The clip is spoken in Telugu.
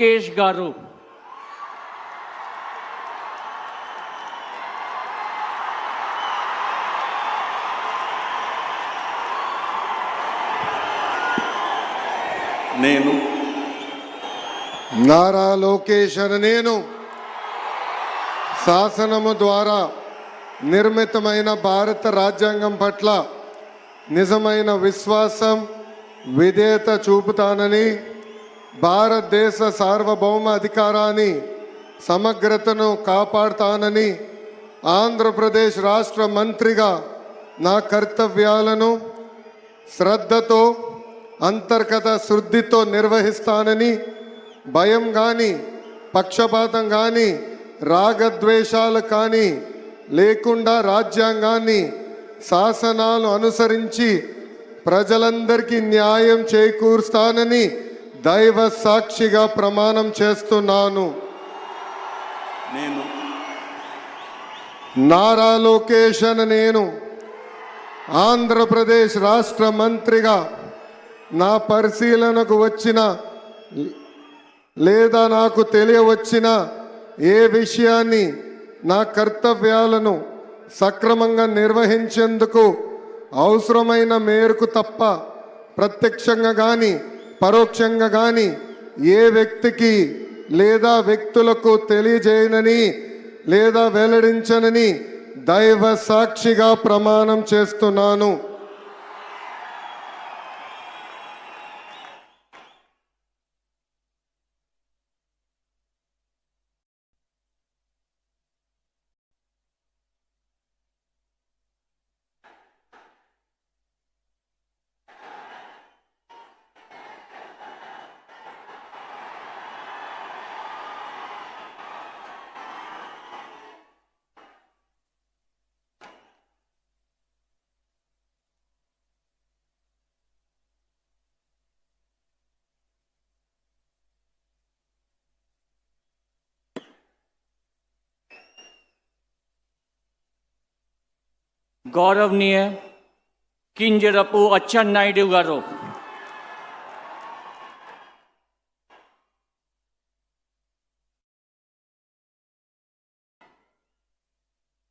లోకేష్ గారు. నేను నారా లోకేష్ అనే నేను శాసనము ద్వారా నిర్మితమైన భారత రాజ్యాంగం పట్ల నిజమైన విశ్వాసం విధేయత చూపుతానని, భారతదేశ సార్వభౌమ అధికారాన్ని సమగ్రతను కాపాడుతానని, ఆంధ్రప్రదేశ్ రాష్ట్ర మంత్రిగా నా కర్తవ్యాలను శ్రద్ధతో అంతర్గత శుద్ధితో నిర్వహిస్తానని, భయం కానీ పక్షపాతం కానీ రాగద్వేషాలు కానీ లేకుండా రాజ్యాంగాన్ని శాసనాలు అనుసరించి ప్రజలందరికీ న్యాయం చేకూరుస్తానని దైవ సాక్షిగా ప్రమాణం చేస్తున్నాను. నేను నారా లోకేష్ అనే నేను ఆంధ్రప్రదేశ్ రాష్ట్ర మంత్రిగా నా పరిశీలనకు వచ్చిన లేదా నాకు తెలియవచ్చిన ఏ విషయాన్ని నా కర్తవ్యాలను సక్రమంగా నిర్వహించేందుకు అవసరమైన మేరకు తప్ప ప్రత్యక్షంగా కానీ పరోక్షంగా కానీ ఏ వ్యక్తికి లేదా వ్యక్తులకు తెలియజేయనని లేదా వెల్లడించనని దైవ సాక్షిగా ప్రమాణం చేస్తున్నాను. గౌరవనీయ కింజరపు అచ్చెన్నాయుడు గారు.